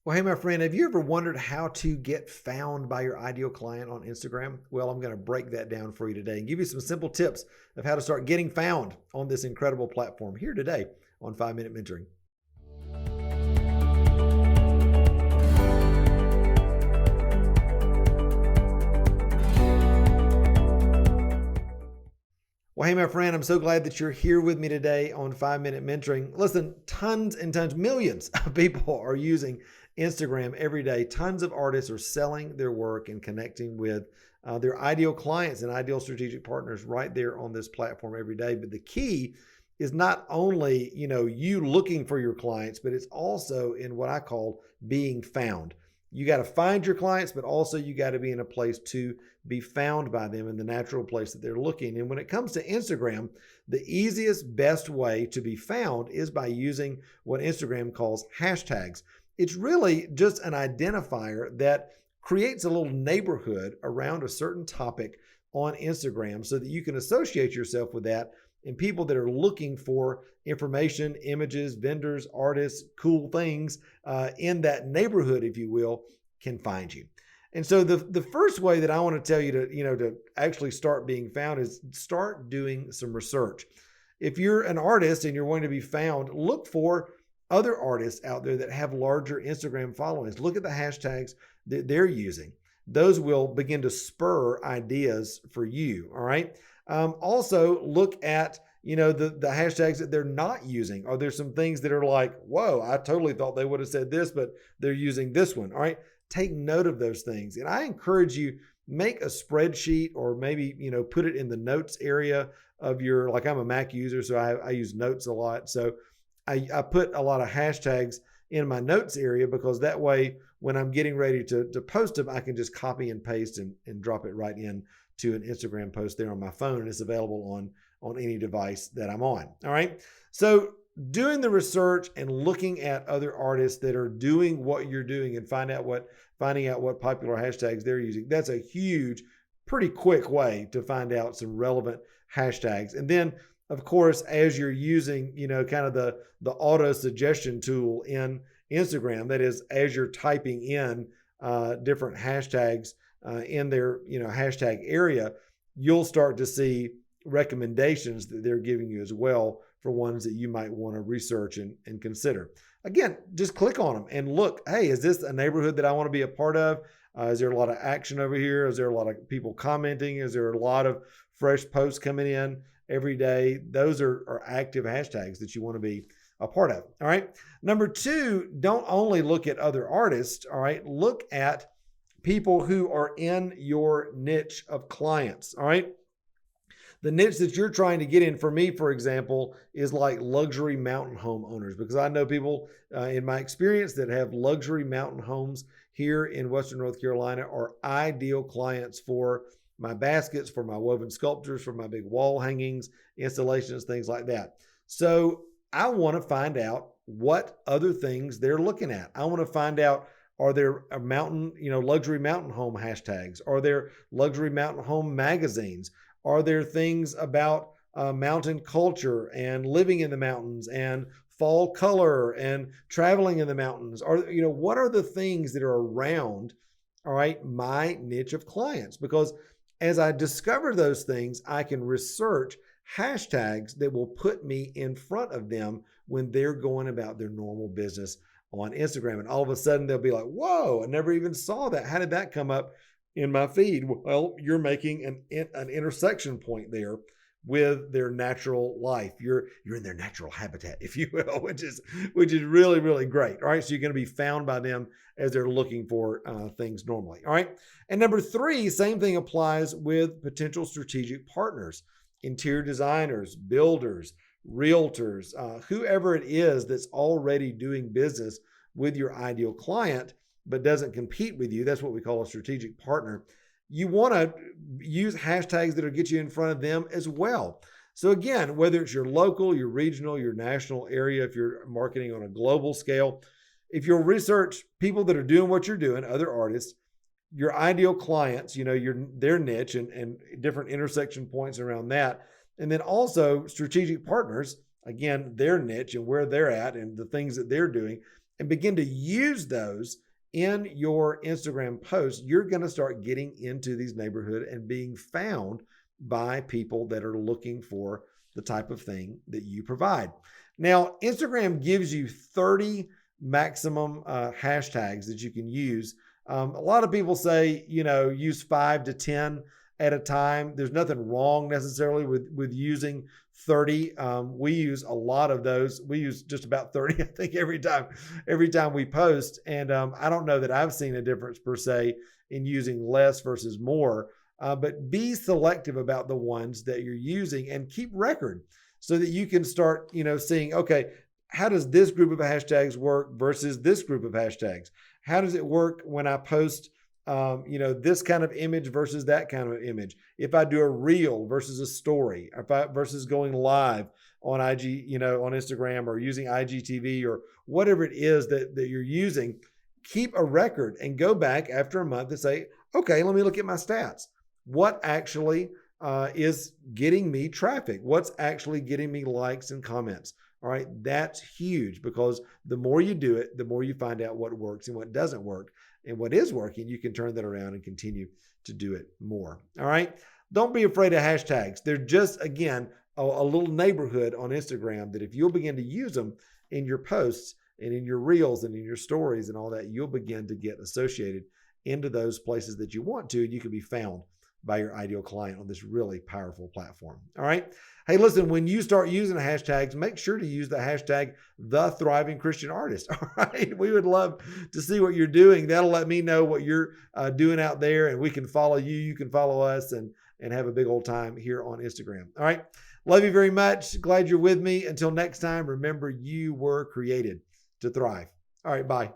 Well, hey, my friend, have you ever wondered how to get found by your ideal client on Instagram? Well, I'm going to break that down for you today and give you some simple tips of how to start getting found on this incredible platform here today on 5 Minute Mentoring. Well, hey, my friend, I'm so glad that you're here with me today on 5 Minute Mentoring. Listen, tons and tons, millions of people are using Instagram every day. Tons of artists are selling their work and connecting with their ideal clients and ideal strategic partners right there on this platform every day. But the key is not only, you looking for your clients, but it's also in what I call being found. You got to find your clients, but also you got to be in a place to be found by them in the natural place that they're looking. And when it comes to Instagram, the easiest, best way to be found is by using what Instagram calls hashtags. It's really just an identifier that creates a little neighborhood around a certain topic on Instagram so that you can associate yourself with that, and people that are looking for information, images, vendors, artists, cool things in that neighborhood, if you will, can find you. And so the first way that I want to tell you to actually start being found is start doing some research. If you're an artist and you're wanting to be found, look for other artists out there that have larger Instagram followings. Look at the hashtags that they're using. Those will begin to spur ideas for you. All right. Also, look at the hashtags that they're not using. Are there some things that are like, whoa, I totally thought they would have said this, but they're using this one? All right, take note of those things, and I encourage you, make a spreadsheet, or maybe put it in the notes area of your, like, I'm a Mac user, so I use notes a lot. So I put a lot of hashtags in my notes area, because that way when I'm getting ready to post them, I can just copy and paste and drop it right in to an Instagram post there on my phone, and it's available on any device that I'm on. All right. So doing the research and looking at other artists that are doing what you're doing and finding out what popular hashtags they're using. That's a huge, pretty quick way to find out some relevant hashtags. And then, of course, as you're using, kind of the auto suggestion tool in Instagram, that is, as you're typing in different hashtags in their hashtag area, you'll start to see recommendations that they're giving you as well for ones that you might want to research and consider. Again, just click on them and look, hey, is this a neighborhood that I want to be a part of? Is there a lot of action over here? Is there a lot of people commenting? Is there a lot of fresh posts coming in every day? Those are active hashtags that you want to be a part of. All right. Number two, don't only look at other artists. All right. Look at people who are in your niche of clients. All right. The niche that you're trying to get in, for me, for example, is like luxury mountain home owners, because I know people in my experience that have luxury mountain homes here in Western North Carolina are ideal clients for my baskets, for my woven sculptures, for my big wall hangings, installations, things like that. So I want to find out what other things they're looking at. I want to find out, are there a mountain, luxury mountain home hashtags? Are there luxury mountain home magazines? Are there things about mountain culture and living in the mountains and fall color and traveling in the mountains? What are the things that are around, all right, my niche of clients? Because as I discover those things, I can research hashtags that will put me in front of them when they're going about their normal business on Instagram. And all of a sudden they'll be like, whoa, I never even saw that. How did that come up in my feed? Well, you're making an intersection point there with their natural life. You're in their natural habitat, if you will, which is really, really great. All right. So you're going to be found by them as they're looking for things normally. All right. And number three, same thing applies with potential strategic partners, interior designers, builders, realtors, whoever it is that's already doing business with your ideal client but doesn't compete with you. That's what we call a strategic partner. You want to use hashtags that'll get you in front of them as well. So again, whether it's your local, your regional, your national area, if you're marketing on a global scale, if you'll research people that are doing what you're doing, other artists, your ideal clients, their niche and different intersection points around that. And then also strategic partners, again, their niche and where they're at and the things that they're doing. and begin to use those in your Instagram posts, you're going to start getting into these neighborhoods and being found by people that are looking for the type of thing that you provide. Now, Instagram gives you 30 maximum hashtags that you can use. A lot of people say, use 5 to 10 at a time. There's nothing wrong necessarily with using 30. We use a lot of those. We use just about 30, I think, every time we post. And I don't know that I've seen a difference per se in using less versus more. But be selective about the ones that you're using and keep record so that you can start, seeing, okay, how does this group of hashtags work versus this group of hashtags? How does it work when I post, this kind of image versus that kind of image? If I do a reel versus a story, versus going live on IG, on Instagram, or using IGTV, or whatever it is that you're using, keep a record and go back after a month and say, okay, let me look at my stats. What actually is getting me traffic? What's actually getting me likes and comments? All right, that's huge, because the more you do it, the more you find out what works and what doesn't work. And what is working, you can turn that around and continue to do it more. All right, don't be afraid of hashtags. They're just, again, a little neighborhood on Instagram that if you'll begin to use them in your posts and in your reels and in your stories and all that, you'll begin to get associated into those places that you want to, and you can be found by your ideal client on this really powerful platform. All right. Hey, listen, when you start using the hashtags, make sure to use the hashtag The Thriving Christian Artist. All right. We would love to see what you're doing. That'll let me know what you're doing out there, and we can follow you. You can follow us and have a big old time here on Instagram. All right. Love you very much. Glad you're with me. Until next time, remember, you were created to thrive. All right. Bye.